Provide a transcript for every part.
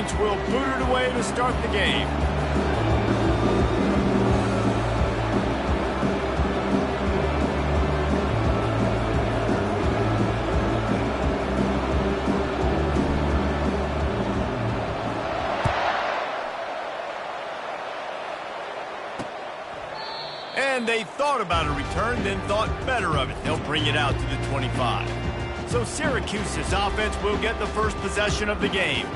offense will boot it away to start the game. And they thought about a return, then thought better of it. They'll bring it out to the 25. So Syracuse's offense will get the first possession of the game.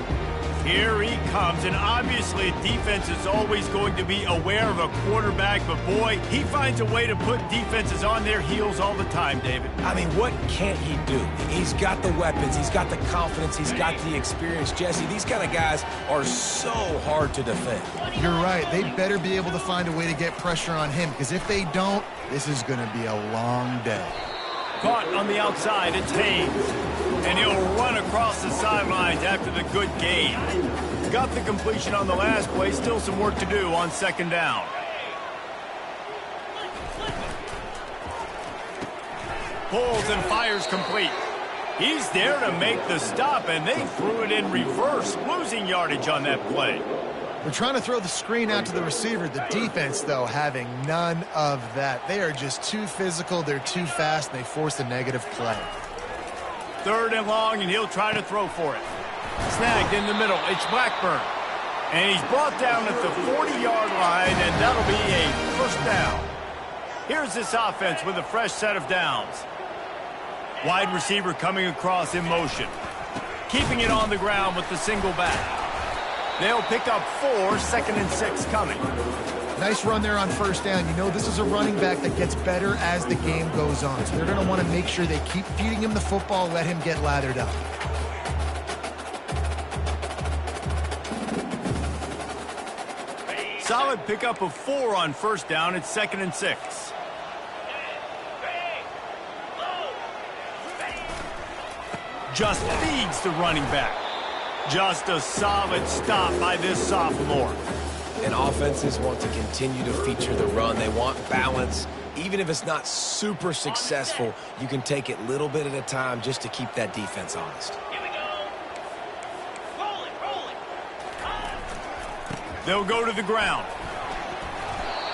Here he comes, and obviously defense is always going to be aware of a quarterback, but boy, he finds a way to put defenses on their heels all the time, David. I mean, what can't he do? He's got the weapons, he's got the confidence, he's got the experience. Jesse, these kind of guys are so hard to defend. You're right. They better be able to find a way to get pressure on him, because if they don't, this is going to be a long day. Caught on the outside, it's Hayes. And he'll run across the sidelines after the good gain. Got the completion on the last play, still some work to do on second down. Pulls and fires complete. He's there to make the stop, and they threw it in reverse, losing yardage on that play. We're trying to throw the screen out to the receiver. The defense, though, having none of that. They are just too physical, they're too fast, and they force a negative play. Third and long, and he'll try to throw for it. Snagged in the middle, it's Blackburn. And he's brought down at the 40-yard line, and that'll be a first down. Here's this offense with a fresh set of downs. Wide receiver coming across in motion. Keeping it on the ground with the single back. They'll pick up 4, 2nd and 6 coming. Nice run there on first down. You know, this is a running back that gets better as the game goes on. So they're going to want to make sure they keep feeding him the football, let him get lathered up. Solid pickup of 4 on first down. It's 2nd and 6. Just feeds the running back. Just a solid stop by this sophomore. And offenses want to continue to feature the run. They want balance. Even if it's not super successful, you can take it little bit at a time just to keep that defense honest. Here we go. Rolling. They'll go to the ground.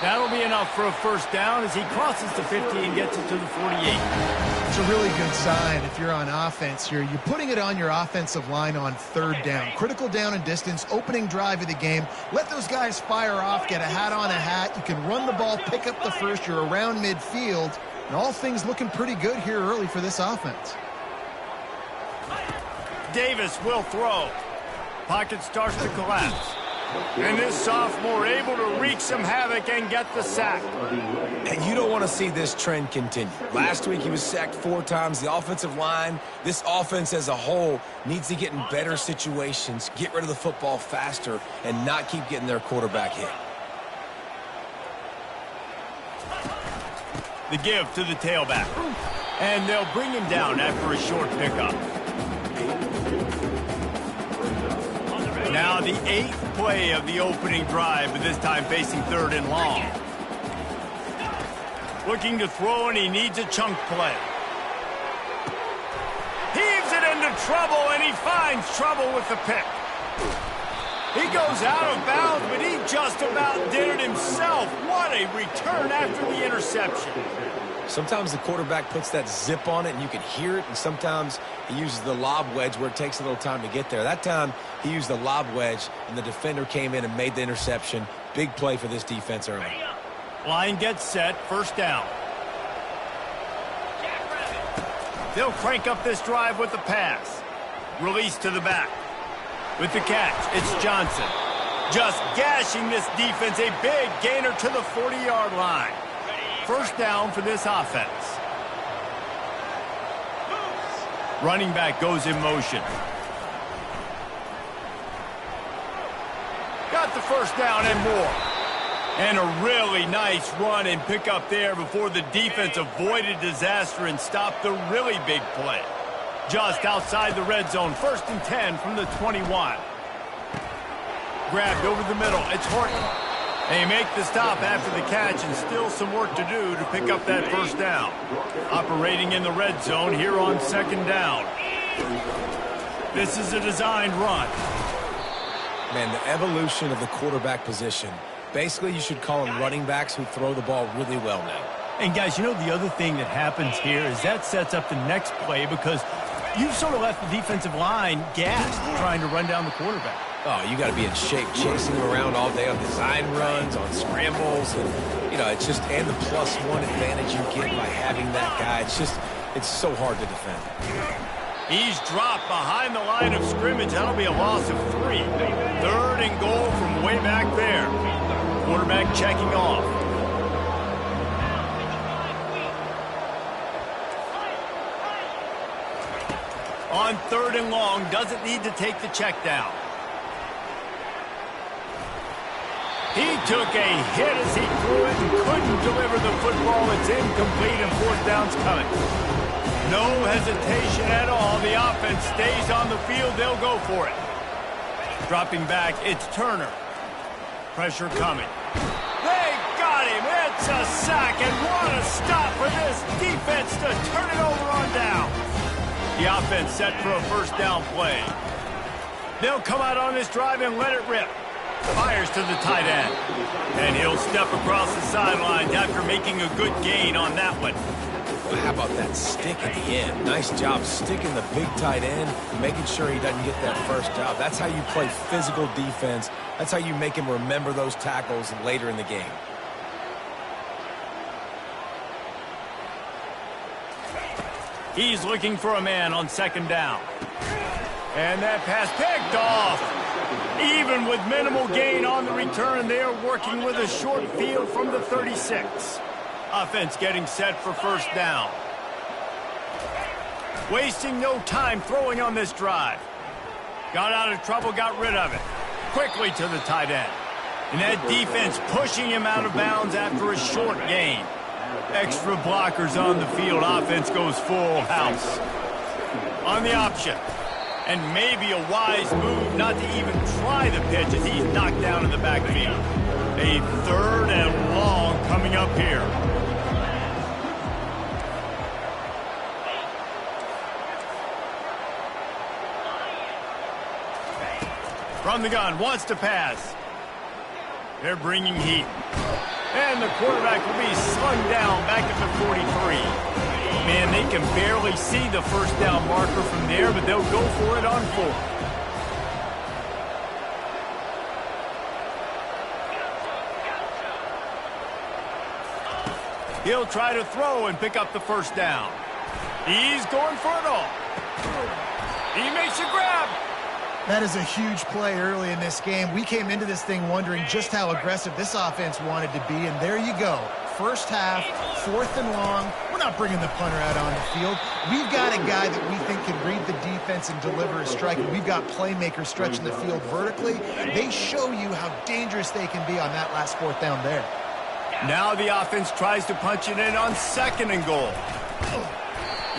That'll be enough for a first down as he crosses the 50 and gets it to the 48. It's a really good sign if you're on offense here. You're putting it on your offensive line on third down. Critical down and distance, opening drive of the game. Let those guys fire off, get a hat on a hat. You can run the ball, pick up the first. You're around midfield. And all things looking pretty good here early for this offense. Davis will throw. Pocket starts to collapse. And this sophomore able to wreak some havoc and get the sack. And you don't want to see this trend continue. Last week he was sacked 4 times. The offensive line, this offense as a whole, needs to get in better situations, get rid of the football faster, and not keep getting their quarterback hit. The give to the tailback. And they'll bring him down after a short pickup. Now the 8th play of the opening drive, but this time facing 3rd and long. Looking to throw, and he needs a chunk play. Heaves it into trouble, and he finds trouble with the pick. He goes out of bounds, but he just about did it himself. What a return after the interception. Sometimes the quarterback puts that zip on it and you can hear it, and sometimes he uses the lob wedge where it takes a little time to get there. That time he used the lob wedge and the defender came in and made the interception. Big play for this defense early. Line gets set, first down. They'll crank up this drive with the pass. Release to the back. With the catch, it's Johnson. Just gashing this defense, a big gainer to the 40-yard line. First down for this offense. Running back goes in motion. Got the first down and more. And a really nice run and pick up there before the defense avoided disaster and stopped the really big play. Just outside the red zone, 1st and 10 from the 21. Grabbed over the middle, it's Horton. They make the stop after the catch, and still some work to do to pick up that first down. Operating in the red zone here on 2nd down. This is a designed run. Man, the evolution of the quarterback position. Basically, you should call them running backs who throw the ball really well now. And, guys, you know the other thing that happens here is that sets up the next play because you've sort of left the defensive line gassed trying to run down the quarterback. Oh, you got to be in shape chasing him around all day on design runs, on scrambles, and, you know, it's just, and the +1 advantage you get by having that guy. It's so hard to defend. He's dropped behind the line of scrimmage. That'll be a loss of 3. 3rd and goal from way back there. Quarterback checking off. On 3rd and long, doesn't need to take the check down. He took a hit as he threw it and couldn't deliver the football. It's incomplete and 4th down's coming. No hesitation at all. The offense stays on the field. They'll go for it. Dropping back, it's Turner. Pressure coming. They got him. It's a sack, and what a stop for this defense to turn it over on down. The offense set for a 1st down play. They'll come out on this drive and let it rip. Fires to the tight end. And he'll step across the sidelines after making a good gain on that one. Well, how about that stick at the end? Nice job sticking the big tight end, making sure he doesn't get that 1st down. That's how you play physical defense. That's how you make him remember those tackles later in the game. He's looking for a man on 2nd down. And that pass picked off. Even with minimal gain on the return, they are working with a short field from the 36. Offense getting set for 1st down. Wasting no time throwing on this drive. Got out of trouble, got rid of it. Quickly to the tight end. And that defense pushing him out of bounds after a short gain. Extra blockers on the field. Offense goes full house. On the option. And maybe a wise move not to even try the pitch as he's knocked down in the backfield. A 3rd and long coming up here. From the gun, wants to pass. They're bringing heat. And the quarterback will be slung down back at the 43. Man, they can barely see the 1st down marker from there, but they'll go for it on 4th. He'll try to throw and pick up the 1st down. He's going for it all. He makes a grab. That is a huge play early in this game. We came into this thing wondering just how aggressive this offense wanted to be, and there you go. 1st half, 4th and long. We're not bringing the punter out on the field. We've got a guy that we think can read the defense and deliver a strike, and we've got playmakers stretching the field vertically. They show you how dangerous they can be on that last 4th down there. Now the offense tries to punch it in on 2nd and goal.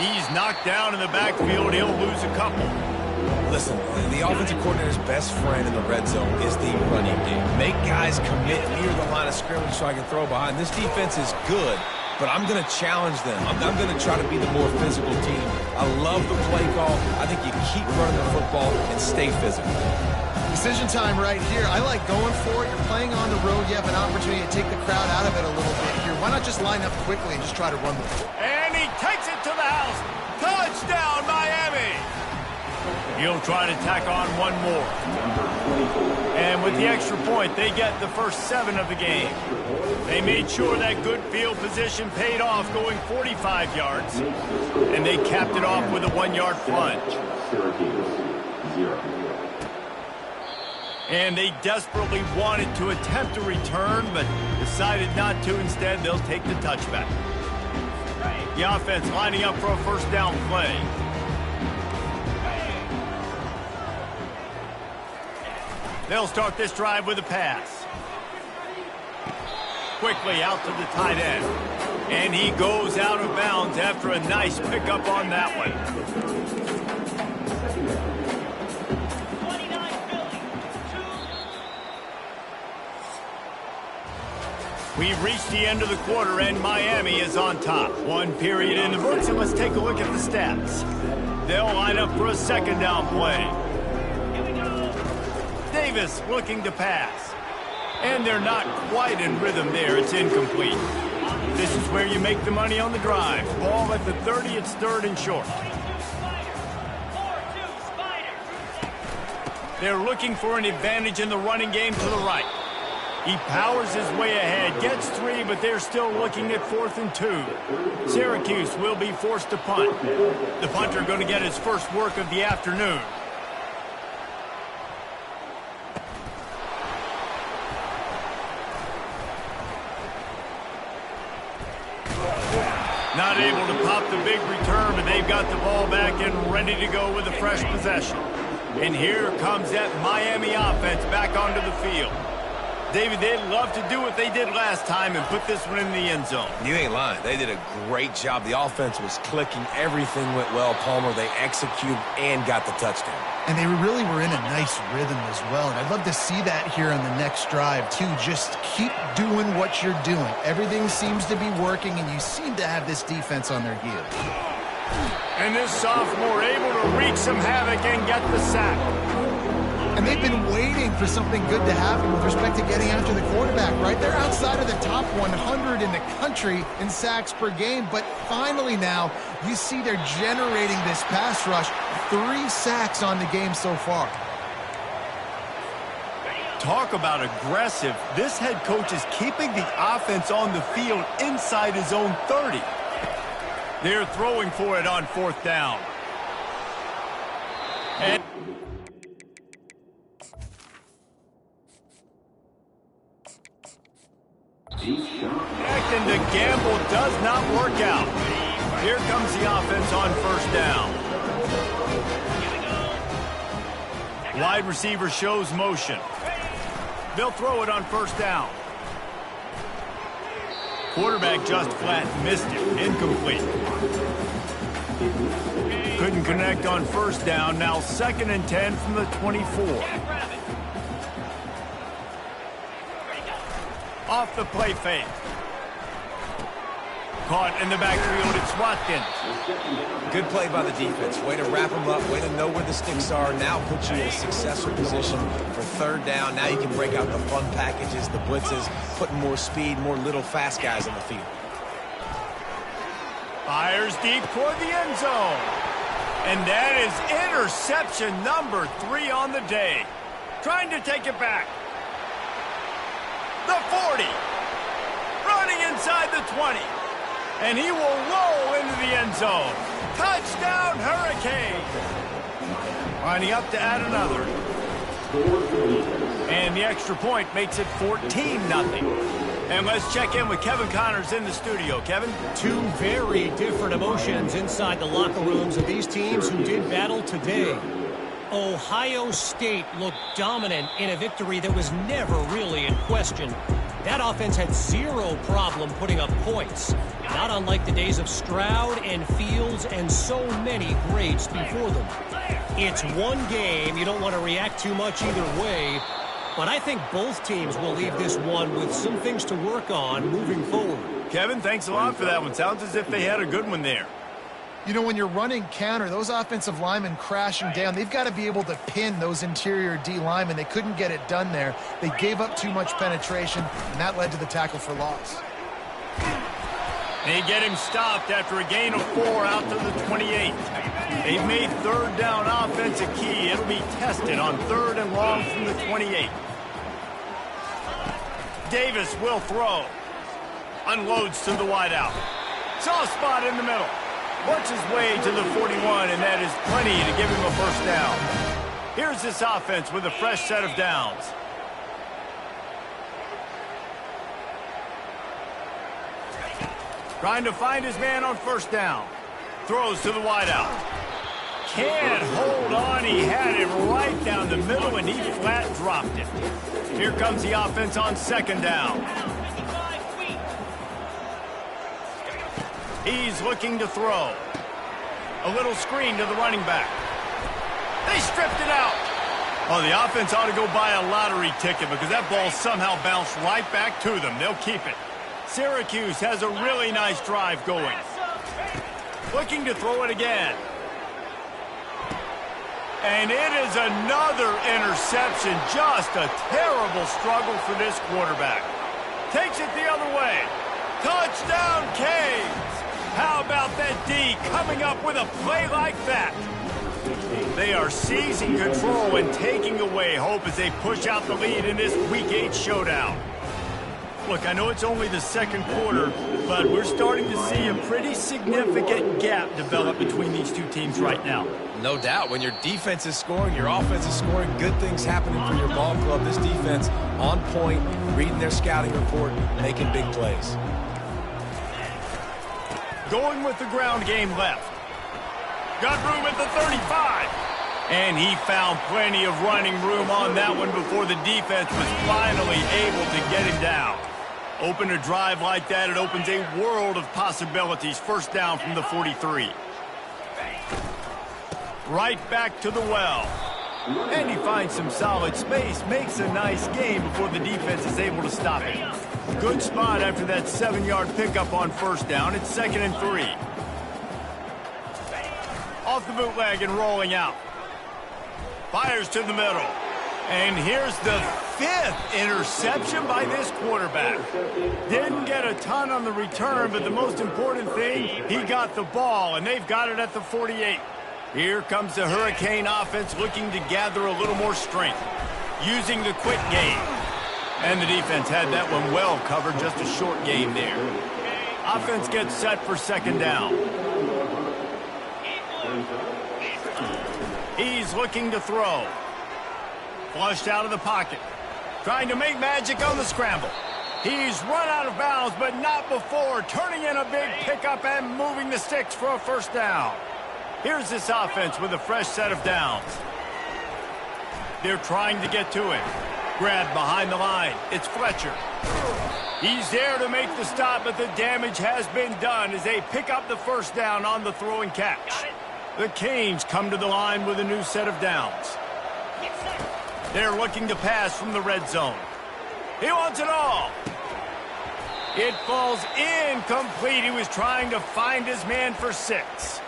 He's knocked down in the backfield. He'll lose a couple. Listen, the offensive coordinator's best friend in the red zone is the running game. Make guys commit near the line of scrimmage so I can throw behind. This defense is good, but I'm going to challenge them. I'm going to try to be the more physical team. I love the play call. I think you keep running the football and stay physical. Decision time right here. I like going for it. You're playing on the road. You have an opportunity to take the crowd out of it a little bit here. Why not just line up quickly and just try to run the ball? And he takes it to the house. Touchdown, Miami. He'll try to tack on one more. And with the extra point, they get the first 7 of the game. They made sure that good field position paid off, going 45 yards. And they capped it off with a 1-yard plunge. And they desperately wanted to attempt a return, but decided not to. Instead, they'll take the touchback. The offense lining up for a first down play. They'll start this drive with a pass. Quickly out to the tight end. And he goes out of bounds after a nice pickup on that one. We've reached the end of the quarter, and Miami is on top. 1 period in the books, and let's take a look at the stats. They'll line up for a second down play. They Davis looking to pass. And they're not quite in rhythm there. It's incomplete. This is where you make the money on the drive. Ball at the 30, it's third and short. They're looking for an advantage in the running game to the right. He powers his way ahead, gets 3, but they're still looking at 4th and 2. Syracuse will be forced to punt. The punter going to get his first work of the afternoon. Not able to pop the big return, but they've got the ball back and ready to go with a fresh possession. And here comes that Miami offense back onto the field. David, they'd love to do what they did last time and put this one in the end zone. You ain't lying. They did a great job. The offense was clicking. Everything went well, Palmer. They executed and got the touchdown. And they really were in a nice rhythm as well. And I'd love to see that here on the next drive, too. Just keep doing what you're doing. Everything seems to be working, and you seem to have this defense on their heels. And this sophomore able to wreak some havoc and get the sack. And they've been waiting for something good to happen with respect to getting after the quarterback, right? They're outside of the top 100 in the country in sacks per game, but finally now you see they're generating this pass rush. 3 sacks on the game so far. Talk about aggressive. This head coach is keeping the offense on the field inside his own 30. They're throwing for it on 4th down. And and the gamble does not work out. Here comes the offense on 1st down. Wide receiver shows motion. They'll throw it on 1st down. Quarterback just flat missed it. Incomplete. Couldn't connect on 1st down. Now 2nd and 10 from the 24. Off the play fake. Caught in the backfield, it's Watkins. Good play by the defense. Way to wrap them up, way to know where the sticks are. Now put you in a successful position for 3rd down. Now you can break out the fun packages, the blitzes, putting more speed, more little fast guys on the field. Fires deep toward the end zone. And that is interception number 3 on the day. Trying to take it back. The 40. Running inside the 20. And he will roll into the end zone. Touchdown, Hurricane. Lining up to add another. And the extra point makes it 14-0. And let's check in with Kevin Connors in the studio. Kevin? 2 very different emotions inside the locker rooms of these teams who did battle today. Ohio State looked dominant in a victory that was never really in question. That offense had 0 problem putting up points. Not unlike the days of Stroud and Fields and so many greats before them. It's one game. You don't want to react too much either way. But I think both teams will leave this one with some things to work on moving forward. Kevin, thanks a lot for that one. Sounds as if they had a good one there. You know, when you're running counter, those offensive linemen crashing down, they've got to be able to pin those interior D linemen. They couldn't get it done there. They gave up too much penetration, and that led to the tackle for loss. They get him stopped after a gain of 4 out to the 28. They've made 3rd down offense a key. It'll be tested on 3rd and long from the 28. Davis will throw. Unloads to the wideout. Soft spot in the middle. Works his way to the 41, and that is plenty to give him a 1st down. Here's this offense with a fresh set of downs. Trying to find his man on 1st down. Throws to the wideout. Can't hold on. He had it right down the middle, and he flat dropped it. Here comes the offense on 2nd down. He's looking to throw. A little screen to the running back. They stripped it out. Oh, the offense ought to go buy a lottery ticket because that ball somehow bounced right back to them. They'll keep it. Syracuse has a really nice drive going. Looking to throw it again. And it is another interception. Just a terrible struggle for this quarterback. Takes it the other way. Touchdown, Canes. How about that D coming up with a play like that? They are seizing control and taking away hope as they push out the lead in this Week 8 showdown. Look, I know it's only the second quarter, but we're starting to see a pretty significant gap develop between these two teams right now. No doubt. When your defense is scoring, your offense is scoring, good things happening for your ball club. This defense on point, reading their scouting report, making big plays. Going with the ground game left. Got room at the 35. And he found plenty of running room on that one before the defense was finally able to get him down. Open a drive like that, it opens a world of possibilities. First down from the 43. Right back to the well. And he finds some solid space, makes a nice gain before the defense is able to stop it. Good spot after that 7-yard pickup on first down. It's 2nd and 3. Off the bootleg and rolling out. Fires to the middle. And here's the 5th interception by this quarterback. Didn't get a ton on the return, but the most important thing, he got the ball, and they've got it at the 48. Here comes the Hurricane offense looking to gather a little more strength, using the quick game. And the defense had that one well covered, just a short game there. Offense gets set for 2nd down. He's looking to throw. Flushed out of the pocket. Trying to make magic on the scramble. He's run out of bounds, but not before turning in a big pickup and moving the sticks for a first down. Here's this offense with a fresh set of downs. They're trying to get to him. Grabbed behind the line. It's Fletcher. He's there to make the stop, but the damage has been done as they pick up the first down on the throw and catch. The Canes come to the line with a new set of downs. They're looking to pass from the red zone. He wants it all. It falls incomplete. He was trying to find his man for 6.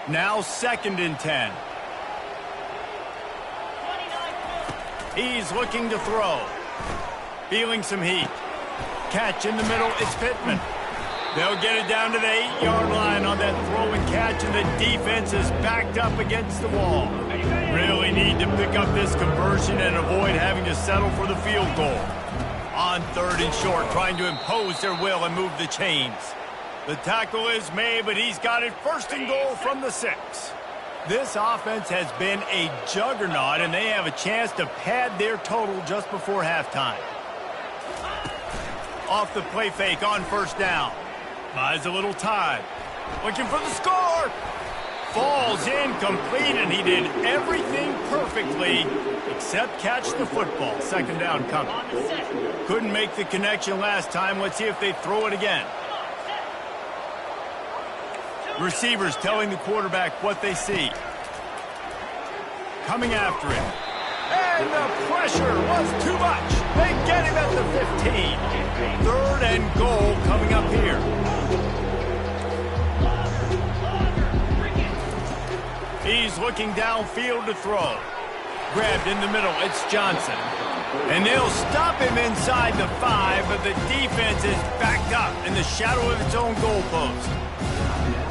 Now 2nd and 10. He's looking to throw. Feeling some heat. Catch in the middle. It's Pittman. They'll get it down to the 8-yard line on that throw and catch, and the defense is backed up against the wall. Really need to pick up this conversion and avoid having to settle for the field goal. On 3rd and short, trying to impose their will and move the chains. The tackle is made, but he's got it 1st and goal from the 6. This offense has been a juggernaut, and they have a chance to pad their total just before halftime. Off the play fake on first down. Buys a little time. Looking for the score. Falls incomplete, and he did everything perfectly except catch the football. 2nd down coming. Couldn't make the connection last time. Let's see if they throw it again. Receivers telling the quarterback what they see. Coming after him. And the pressure was too much. They get him at the 15. 3rd and goal coming up here. He's looking downfield to throw. Grabbed in the middle. It's Johnson. And they'll stop him inside the 5, but the defense is backed up in the shadow of its own goalpost.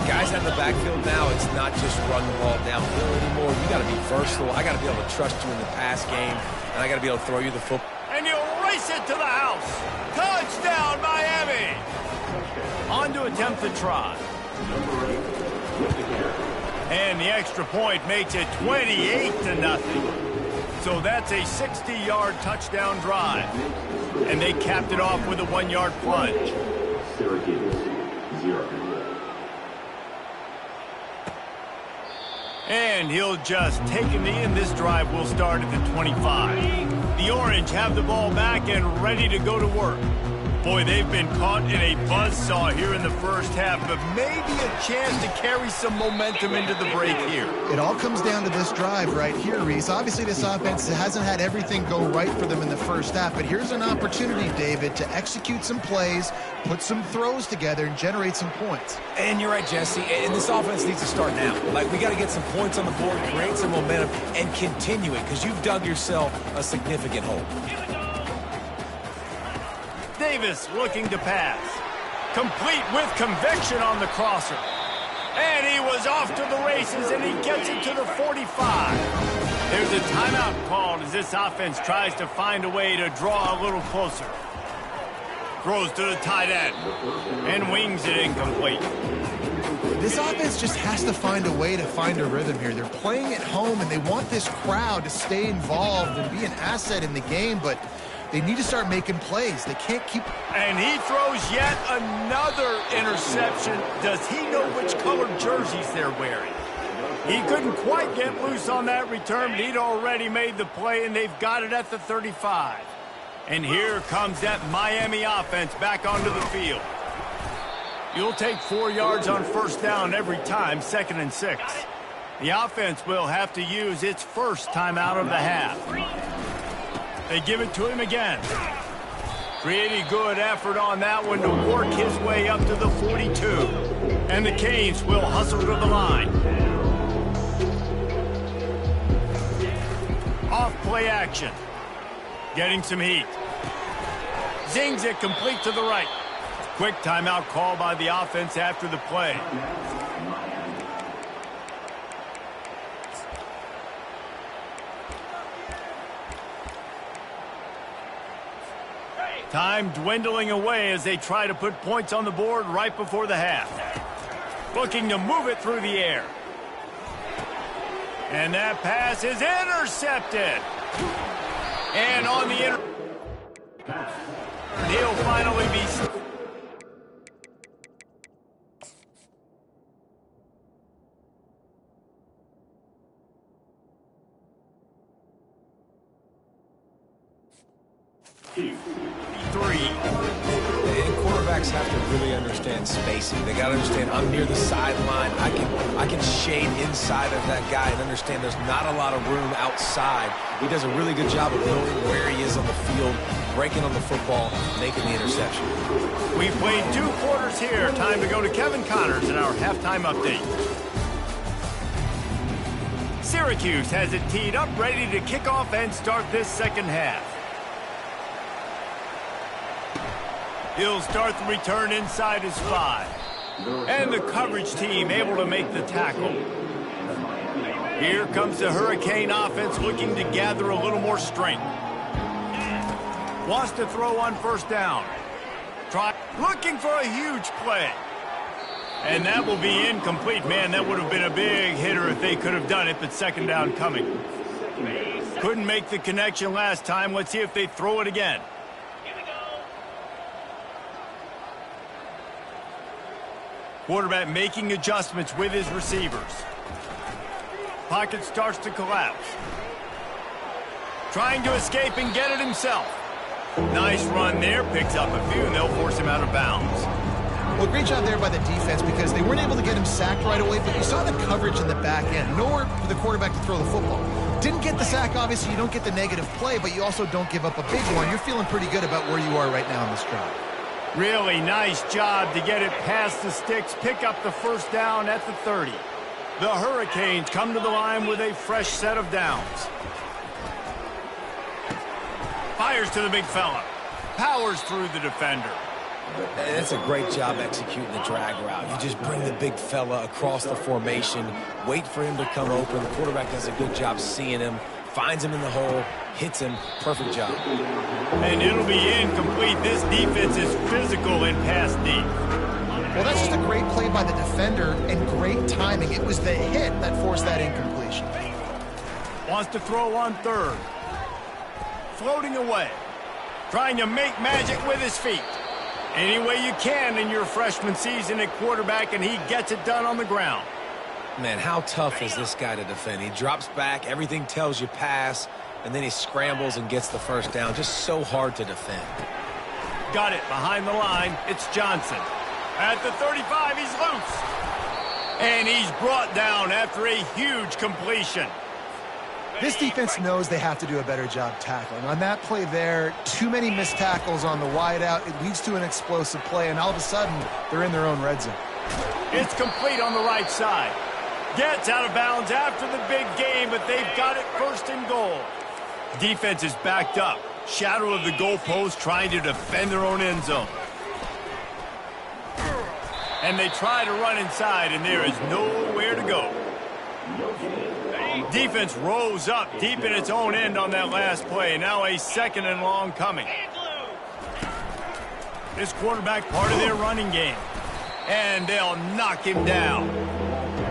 Guys out in the backfield now, it's not just run the ball downhill anymore. You got to be versatile. I got to be able to trust you in the pass game, and I got to be able to throw you the football. And he'll race it to the house. Touchdown, Miami. On to attempt the try. And the extra point makes it 28-0. So that's a 60-yard touchdown drive. And they capped it off with a 1-yard plunge. Syracuse, 0. And he'll just take a knee, and this drive will start at the 25. The Orange have the ball back and ready to go to work. Boy, they've been caught in a buzzsaw here in the first half, but maybe a chance to carry some momentum into the break here. It all comes down to this drive right here, Reese. Obviously, this offense hasn't had everything go right for them in the first half, but here's an opportunity, David, to execute some plays, put some throws together, and generate some points. And you're right, Jesse, and this offense needs to start now. Like, we got to get some points on the board, create some momentum, and continue it, because you've dug yourself a significant hole. Davis looking to pass. Complete with conviction on the crosser. And he was off to the races, and he gets it to the 45. There's a timeout called as this offense tries to find a way to draw a little closer. Throws to the tight end and wings it incomplete. This offense just has to find a way to find a rhythm here. They're playing at home, and they want this crowd to stay involved and be an asset in the game, but they need to start making plays. They can't keep... And he throws yet another interception. Does he know which colored jerseys they're wearing? He couldn't quite get loose on that return, but he'd already made the play, and they've got it at the 35. And here comes that Miami offense back onto the field. You'll take 4 yards on first down every time, 2nd and 6. The offense will have to use its first timeout of the half. They give it to him again. Pretty good effort on that one to work his way up to the 42. And the Canes will hustle to the line. Off play action. Getting some heat. Zings it complete to the right. Quick timeout call by the offense after the play. Time dwindling away as they try to put points on the board right before the half. Looking to move it through the air. And that pass is intercepted. And on the he'll finally be... And quarterbacks have to really understand spacing. They got to understand I'm near the sideline. I can shade inside of that guy and understand there's not a lot of room outside. He does a really good job of knowing where he is on the field, breaking on the football, making the interception. We've played 2 quarters here. Time to go to Kevin Connors in our halftime update. Syracuse has it teed up, ready to kick off and start this second half. He'll start the return inside his 5. And the coverage team able to make the tackle. Here comes the Hurricane offense looking to gather a little more strength. Wants to throw on first down. Looking for a huge play. And that will be incomplete. Man, that would have been a big hitter if they could have done it, but second down coming. Couldn't make the connection last time. Let's see if they throw it again. Quarterback making adjustments with his receivers. Pocket starts to collapse. Trying to escape and get it himself. Nice run there. Picks up a few, and they'll force him out of bounds. Well, great job there by the defense because they weren't able to get him sacked right away, but you saw the coverage in the back end. Nowhere for the quarterback to throw the football. Didn't get the sack, obviously. You don't get the negative play, but you also don't give up a big one. You're feeling pretty good about where you are right now in this drive. Really nice job to get it past the sticks, pick up the first down at the 30. The Hurricanes come to the line with a fresh set of downs. Fires to the big fella. Powers through the defender. That's a great job executing the drag route. You just bring the big fella across the formation, wait for him to come open. The quarterback does a good job seeing him, finds him in the hole, hits him. Perfect job. And it'll be incomplete. This defense is physical in pass deep. Well, that's just a great play by the defender and great timing. It was the hit that forced that incompletion. Wants to throw on third. Floating away. Trying to make magic with his feet. Any way you can in your freshman season at quarterback, and he gets it done on the ground. Man, how tough is this guy to defend? He drops back, everything tells you pass, and then he scrambles and gets the first down. Just so hard to defend. Got it behind the line. It's Johnson. At the 35, he's loose. And he's brought down after a huge completion. This defense knows they have to do a better job tackling. On that play there, too many missed tackles on the wide out. It leads to an explosive play, and all of a sudden, they're in their own red zone. It's complete on the right side. Gets out of bounds after the big game, but they've got it first and goal. Defense is backed up. Shadow of the goalpost trying to defend their own end zone. And they try to run inside, and there is nowhere to go. Defense rose up deep in its own end on that last play. Now a second and long coming. This quarterback part of their running game. And they'll knock him down.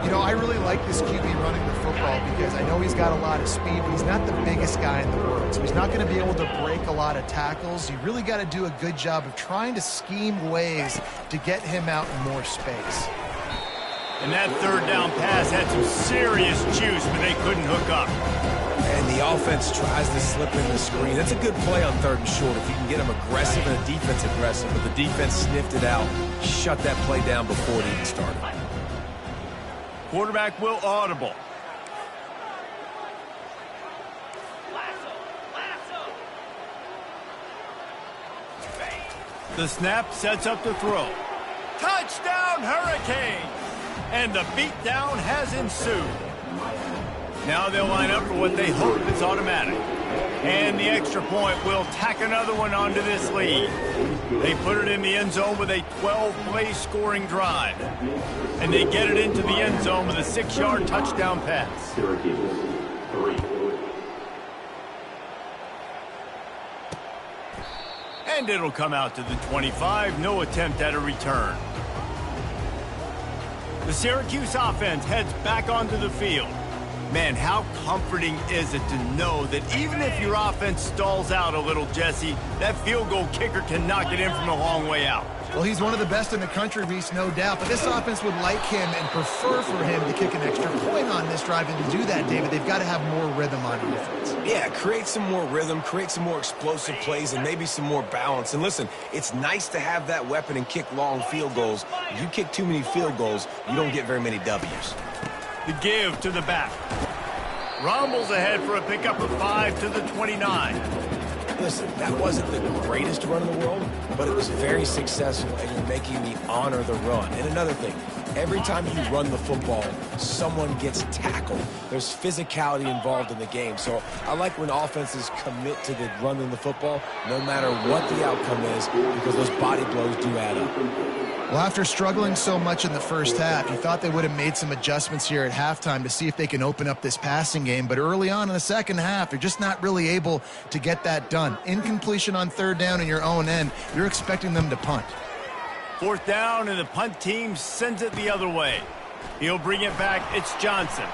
You know, I really like this QB running the football because I know he's got a lot of speed, but he's not the biggest guy in the world. So he's not going to be able to break a lot of tackles. You really got to do a good job of trying to scheme ways to get him out in more space. And that third down pass had some serious juice, but they couldn't hook up. And the offense tries to slip in the screen. That's a good play on 3rd and short if you can get them aggressive and the defense aggressive. But the defense sniffed it out, shut that play down before it even started. Quarterback will audible. The snap sets up the throw. Touchdown, Hurricane! And the beatdown has ensued. Now they'll line up for what they hope is automatic. And the extra point will tack another one onto this lead. They put it in the end zone with a 12-play scoring drive. And they get it into the end zone with a 6-yard touchdown pass. Syracuse, 3. And it'll come out to the 25. No attempt at a return. The Syracuse offense heads back onto the field. Man, how comforting is it to know that even if your offense stalls out a little, Jesse, that field goal kicker can knock it in from a long way out. Well, he's one of the best in the country, Reese, no doubt. But this offense would like him and prefer for him to kick an extra point on this drive. And to do that, David, they've got to have more rhythm on defense. Yeah, create some more rhythm, create some more explosive plays, and maybe some more balance. And listen, it's nice to have that weapon and kick long field goals. If you kick too many field goals, you don't get very many W's. The give to the back. Rumbles ahead for a pickup of 5 to the 29. Listen, that wasn't the greatest run in the world, but it was very successful, and you're making me honor the run. And another thing, every time you run the football, someone gets tackled. There's physicality involved in the game. So I like when offenses commit to the running the football, no matter what the outcome is, because those body blows do add up. Well, after struggling so much in the first half, you thought they would have made some adjustments here at halftime to see if they can open up this passing game. But early on in the second half, they're just not really able to get that done. Incompletion on 3rd down in your own end, you're expecting them to punt. 4th down, and the punt team sends it the other way. He'll bring it back. It's Johnson.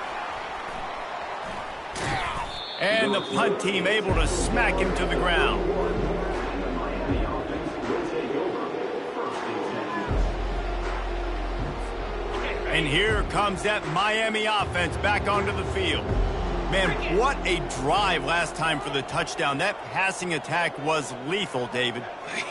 And the punt team able to smack him to the ground. And here comes that Miami offense back onto the field. Man, what a drive last time for the touchdown. That passing attack was lethal, David.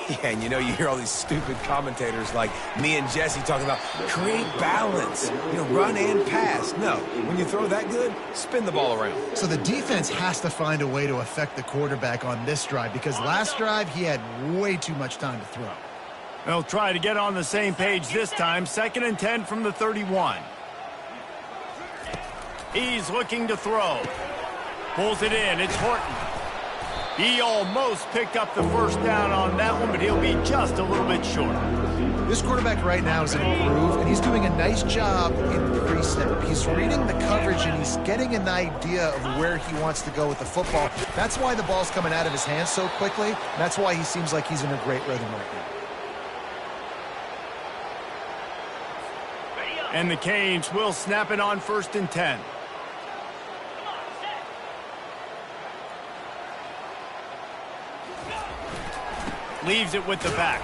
Yeah, and you hear all these stupid commentators like me and Jesse talking about create balance, run and pass. No, when you throw that good, spin the ball around. So the defense has to find a way to affect the quarterback on this drive because last drive he had way too much time to throw. They'll try to get on the same page this time. 2nd and 10 from the 31. He's looking to throw. Pulls it in. It's Horton. He almost picked up the first down on that one, but he'll be just a little bit short. This quarterback right now is improved, and he's doing a nice job in pre-snap. He's reading the coverage, and he's getting an idea of where he wants to go with the football. That's why the ball's coming out of his hands so quickly. That's why he seems like he's in a great rhythm right now. And the Canes will snap it on 1st and 10. Leaves it with the back.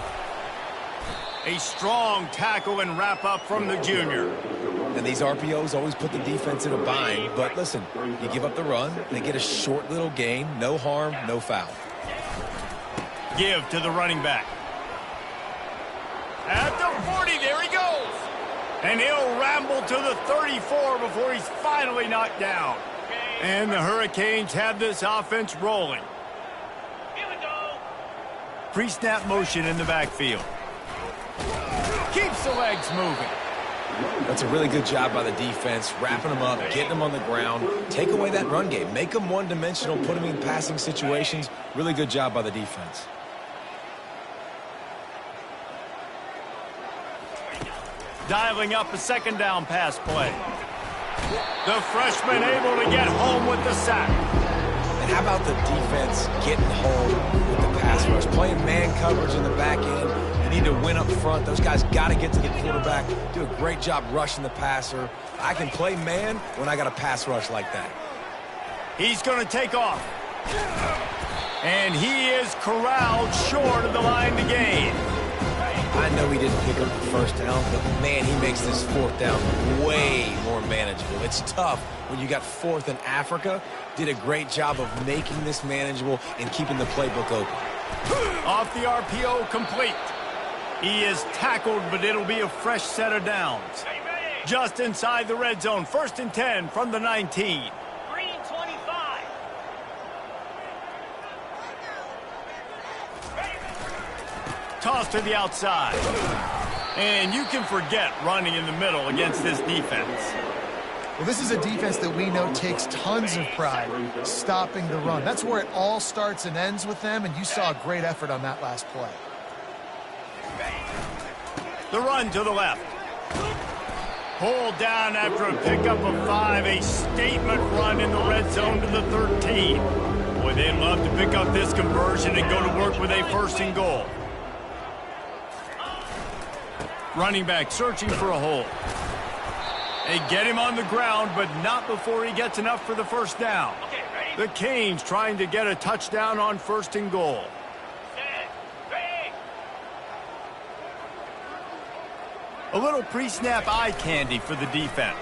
A strong tackle and wrap up from the junior. And these RPOs always put the defense in a bind. But listen, you give up the run, they get a short little gain, no harm, no foul. Give to the running back. At the 40, there he goes. And he'll ramble to the 34 before he's finally knocked down. And the Hurricanes have this offense rolling. Here we go. Pre-snap motion in the backfield. Keeps the legs moving. That's a really good job by the defense, wrapping them up, getting them on the ground. Take away that run game. Make them one-dimensional, put them in passing situations. Really good job by the defense. Dialing up a second down pass play. The freshman able to get home with the sack. And how about the defense getting home with the pass rush? Playing man coverage in the back end. You need to win up front. Those guys got to get to the quarterback. Do a great job rushing the passer. I can play man when I got a pass rush like that. He's going to take off. And he is corralled short of the line to gain. I know he didn't pick up the first down, but man, he makes this fourth down way more manageable. It's tough when you got fourth in Africa. Did a great job of making this manageable and keeping the playbook open. Off the RPO, complete. He is tackled, but it'll be a fresh set of downs. Just inside the red zone, 1st and 10 from the 19. Green 25. Toss to the outside. And you can forget running in the middle against this defense. Well, this is a defense that we know takes tons of pride stopping the run. That's where it all starts and ends with them, and you saw a great effort on that last play. The run to the left. Pulled down after a pickup of 5. A statement run in the red zone to the 13. Boy, they'd love to pick up this conversion and go to work with a 1st and goal. Running back searching for a hole. They get him on the ground, but not before he gets enough for the 1st down. The Canes trying to get a touchdown on 1st and goal. A little pre-snap eye candy for the defense.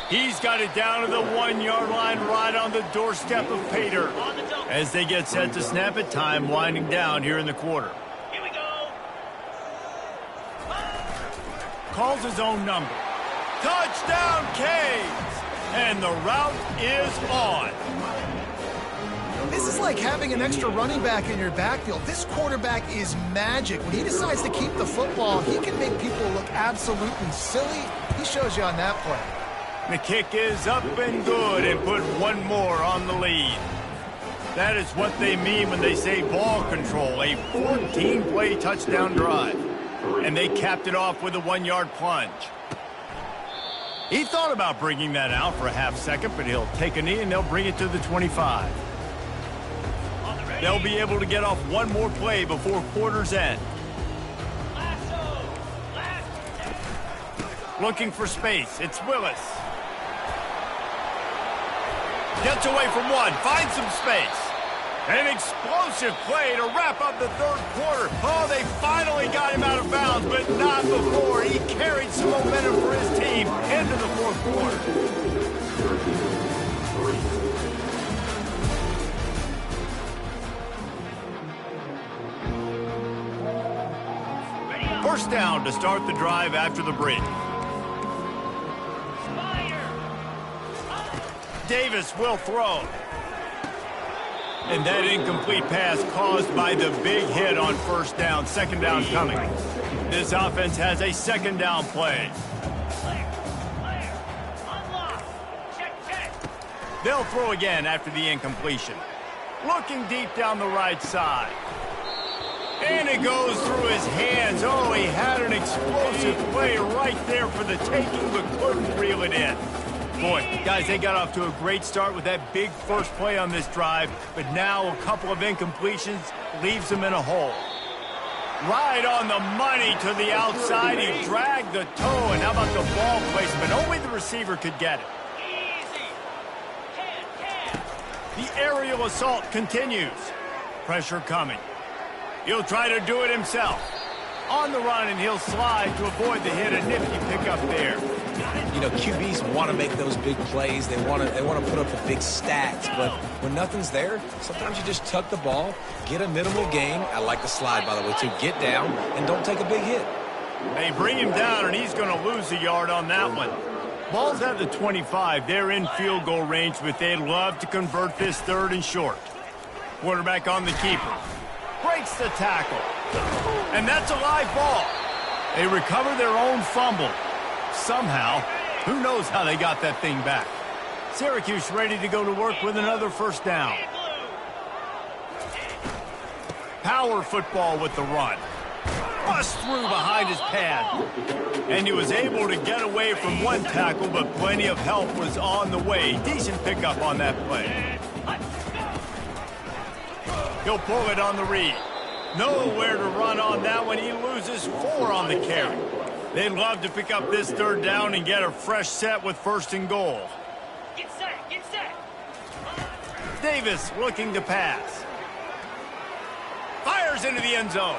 He's got it down to the 1-yard line right on the doorstep of Pater. As they get set to snap it, time winding down here in the quarter. Here we go. Calls his own number. Touchdown, Canes! And the route is on. This is like having an extra running back in your backfield. This quarterback is magic. When he decides to keep the football, he can make people look absolutely silly. He shows you on that play. The kick is up and good and put one more on the lead. That is what they mean when they say ball control, a 14-play touchdown drive. And they capped it off with a 1-yard plunge. He thought about bringing that out for a half second, but he'll take a knee and they'll bring it to the 25. They'll be able to get off one more play before quarter's end. Looking for space. It's Willis. Gets away from one. Finds some space. An explosive play to wrap up the 3rd quarter. Oh, they finally got him out of bounds, but not before. He carried some momentum for his team into the 4th quarter. First down to start the drive after the break. Davis will throw. And that incomplete pass caused by the big hit on 1st down. 2nd down coming. This offense has a 2nd down play. They'll throw again after the incompletion. Looking deep down the right side. And it goes through his hands. Oh, he had an explosive play right there for the taking, but couldn't reel it in. Boy, guys, they got off to a great start with that big first play on this drive, but now a couple of incompletions leaves them in a hole. Right on the money to the outside. He dragged the toe, and how about the ball placement? Only the receiver could get it. The aerial assault continues. Pressure coming. He'll try to do it himself. On the run, and he'll slide to avoid the hit. A nifty pickup there. You know, QBs want to make those big plays. They want to put up the big stats. But when nothing's there, sometimes you just tuck the ball, get a minimal gain. I like the slide, by the way, too. Get down and don't take a big hit. They bring him down, and he's going to lose a yard on that one. Ball's at the 25. They're in field goal range, but they'd love to convert this 3rd and short. Quarterback on the keeper. Breaks the tackle. And that's a live ball. They recover their own fumble. Somehow, who knows how they got that thing back. Syracuse ready to go to work with another 1st down. Power football with the run. Bust through behind his pad. And he was able to get away from one tackle, but plenty of help was on the way. Decent pickup on that play. He'll pull it on the read. Nowhere to run on that one. He loses 4 on the carry. They'd love to pick up this 3rd down and get a fresh set with 1st and goal. Get set, get set. Davis looking to pass. Fires into the end zone.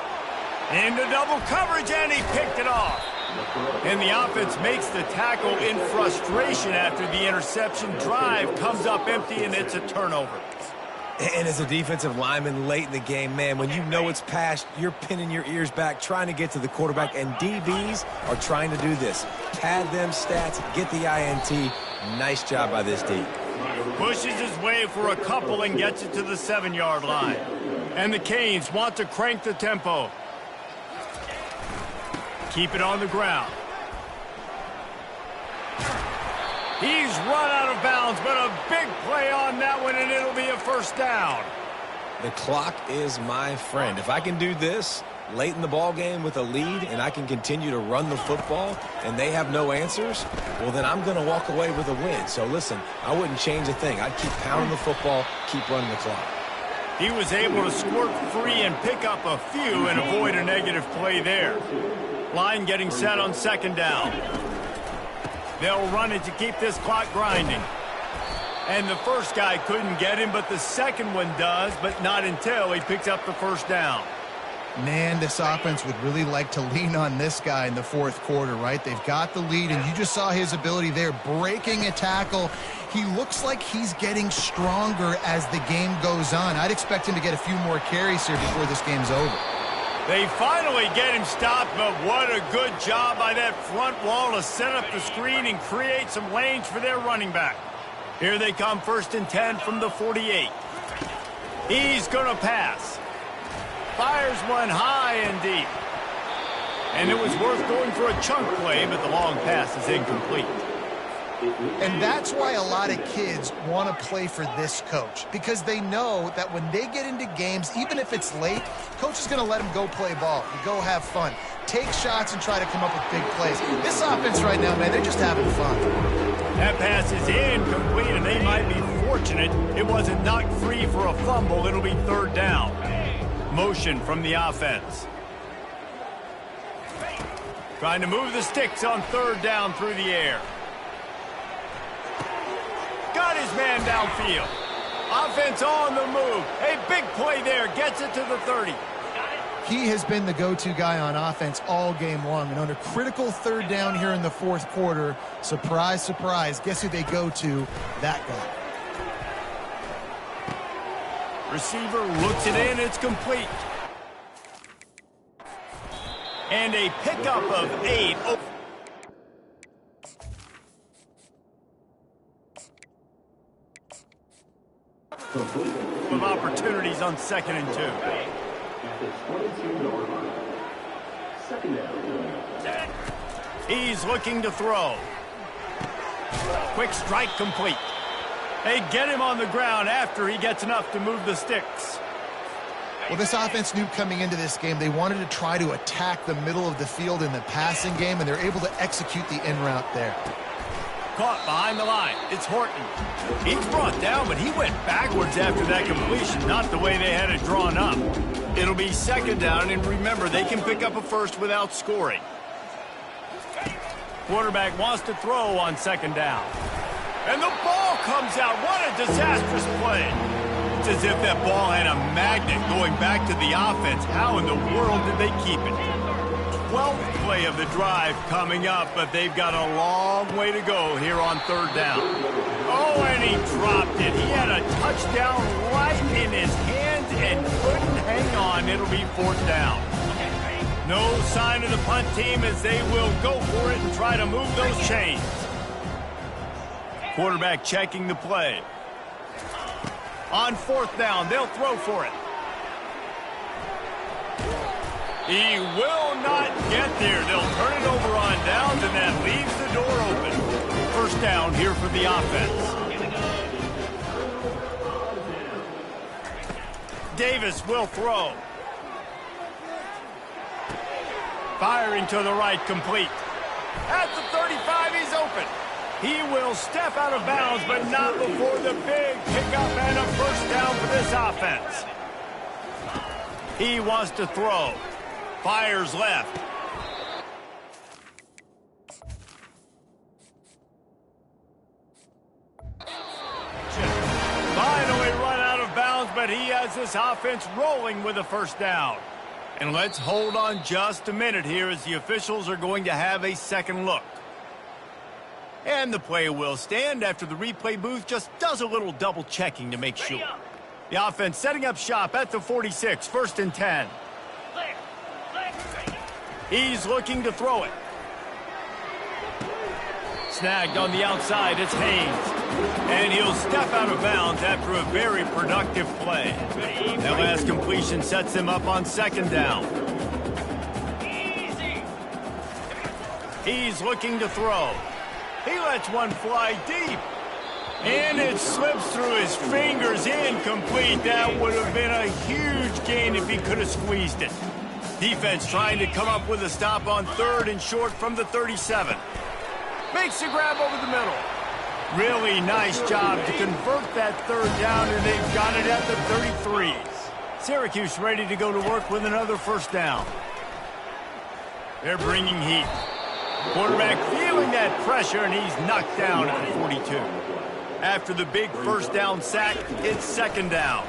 Into double coverage, and he picked it off. And the offense makes the tackle in frustration after the interception. Drive comes up empty, and it's a turnover. And as a defensive lineman late in the game, man, when you know it's past, you're pinning your ears back, trying to get to the quarterback, and DBs are trying to do this. Pad them stats, get the INT. Nice job by this D. Pushes his way for a couple and gets it to the 7-yard line. And the Canes want to crank the tempo. Keep it on the ground. He's run out of bounds, but a big play on that one, and it'll be a 1st down. The clock is my friend. If I can do this late in the ball game with a lead and I can continue to run the football and they have no answers, well, then I'm going to walk away with a win. So, listen, I wouldn't change a thing. I'd keep pounding the football, keep running the clock. He was able to squirt free and pick up a few and avoid a negative play there. Line getting set on 2nd down. They'll run it to keep this clock grinding. And the first guy couldn't get him, but the second one does, but not until he picks up the 1st down. Man, this offense would really like to lean on this guy in the 4th quarter, right? They've got the lead, and you just saw his ability there, breaking a tackle. He looks like he's getting stronger as the game goes on. I'd expect him to get a few more carries here before this game's over. They finally get him stopped, but what a good job by that front wall to set up the screen and create some lanes for their running back. Here they come, 1st and 10 from the 48. He's going to pass. Fires one high and deep. And it was worth going for a chunk play, but the long pass is incomplete. And that's why a lot of kids want to play for this coach, because they know that when they get into games, even if it's late, coach is going to let them go play ball, go have fun, take shots and try to come up with big plays. This offense right now, man, they're just having fun. That pass is incomplete, and they might be fortunate it wasn't knocked free for a fumble. It'll be 3rd down. Motion from the offense. Trying to move the sticks on 3rd down through the air. Got his man downfield. Offense on the move. A big play there. Gets it to the 30. He has been the go-to guy on offense all game long. And on a critical 3rd down here in the 4th quarter, surprise, surprise, guess who they go to? That guy. Receiver looks it in. It's complete. And a pickup of 8. Of opportunities on 2nd and 2. At the 22-yard line. 2nd down. He's looking to throw. Quick strike complete. They get him on the ground after he gets enough to move the sticks. Well, this offense knew coming into this game they wanted to try to attack the middle of the field in the passing game, and they're able to execute the in route there. Caught behind the line. It's Horton. He's brought down, but he went backwards after that completion, not the way they had it drawn up. It'll be 2nd down, and remember, they can pick up a 1st without scoring. Quarterback wants to throw on 2nd down. And the ball comes out. What a disastrous play. It's as if that ball had a magnet going back to the offense. How in the world did they keep it? 12th play of the drive coming up, but they've got a long way to go here on third down. Oh, and he dropped it. He had a touchdown right in his hands and couldn't hang on. It'll be fourth down. No sign of the punt team as they will go for it and try to move those chains. Quarterback checking the play. On fourth down, they'll throw for it. He will not get there. They'll turn it over on downs, and that leaves the door open. First down here for the offense. Davis will throw. Firing to the right, complete. At the 35, he's open. He will step out of bounds, but not before the big pickup and a first down for this offense. He wants to throw. Fires left. Finally run out of bounds, but he has this offense rolling with a first down. And let's hold on just a minute here as the officials are going to have a second look. And the play will stand after the replay booth just does a little double checking to make sure. The offense setting up shop at the 46, first and 10. He's looking to throw it. Snagged on the outside, it's Haynes. And he'll step out of bounds after a very productive play. That last completion sets him up on second down. He's looking to throw. He lets one fly deep. And it slips through his fingers, incomplete. That would have been a huge gain if he could have squeezed it. Defense trying to come up with a stop on third and short from the 37. Makes the grab over the middle. Really nice job to convert that third down, and they've got it at the 33s. Syracuse ready to go to work with another first down. They're bringing heat. Quarterback feeling that pressure, and he's knocked down at the 42. After the big first down sack, it's second down.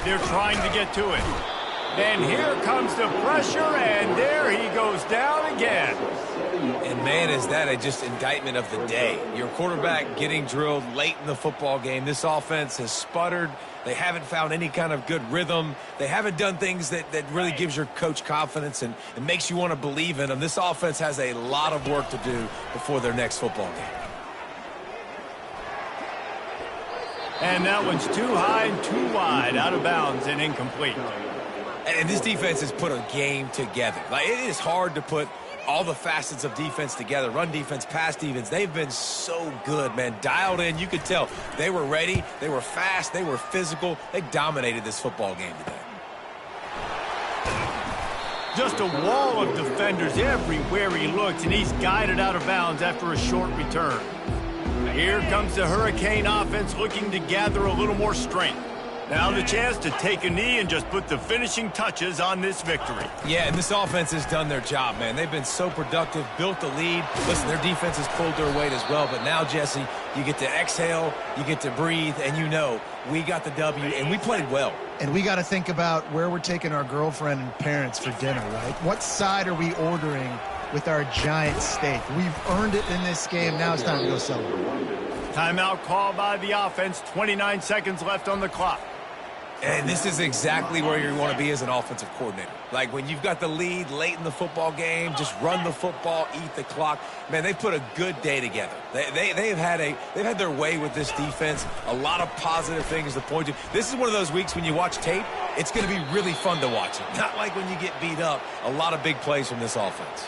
They're trying to get to it. And here comes the pressure, and there he goes down again. And man, is that a just indictment of the day. Your quarterback getting drilled late in the football game. This offense has sputtered. They haven't found any kind of good rhythm. They haven't done things that really gives your coach confidence and makes you want to believe in them. This offense has a lot of work to do before their next football game. And that one's too high and too wide, out of bounds and incomplete. And this defense has put a game together. Like, it is hard to put all the facets of defense together. Run defense, pass defense. They've been so good, man. Dialed in. You could tell they were ready. They were fast. They were physical. They dominated this football game today. Just a wall of defenders everywhere he looks, and he's guided out of bounds after a short return. Here comes the Hurricane offense looking to gather a little more strength. Now the chance to take a knee and just put the finishing touches on this victory. Yeah, and this offense has done their job, man. They've been so productive, built the lead. Listen, their defense has pulled their weight as well. But now, Jesse, you get to exhale, you get to breathe, and you know we got the W, and we played well. And we got to think about where we're taking our girlfriend and parents for dinner, right? What side are we ordering with our giant steak? We've earned it in this game. Now it's time to go celebrate. Timeout call by the offense. 29 seconds left on the clock. And this is exactly where you want to be as an offensive coordinator. Like when you've got the lead late in the football game, just run the football, eat the clock. Man, they put a good day together. They've had their way with this defense. A lot of positive things to point to. This is one of those weeks when you watch tape, it's going to be really fun to watch it. Not like when you get beat up. A lot of big plays from this offense.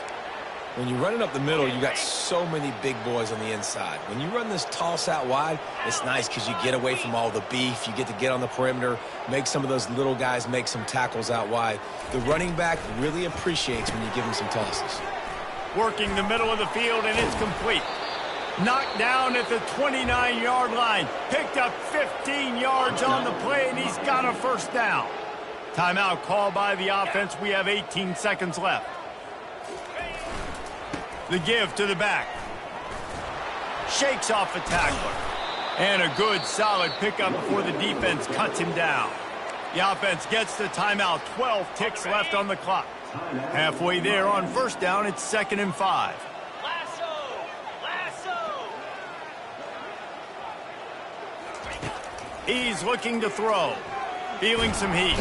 When you run it up the middle, you got so many big boys on the inside. When you run this toss out wide, it's nice because you get away from all the beef. You get to get on the perimeter, make some of those little guys make some tackles out wide. The running back really appreciates when you give him some tosses. Working the middle of the field, and it's complete. Knocked down at the 29-yard line. Picked up 15 yards on the play, and he's got a first down. Timeout called by the offense. We have 18 seconds left. The give to the back. Shakes off the tackler. And a good, solid pickup before the defense cuts him down. The offense gets the timeout. 12 ticks left on the clock. Halfway there on first down, it's 2nd and 5. Lasso! Lasso! He's looking to throw. Feeling some heat.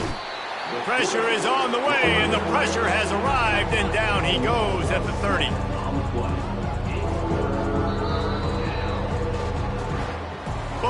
Pressure is on the way, and the pressure has arrived, and down he goes at the 30.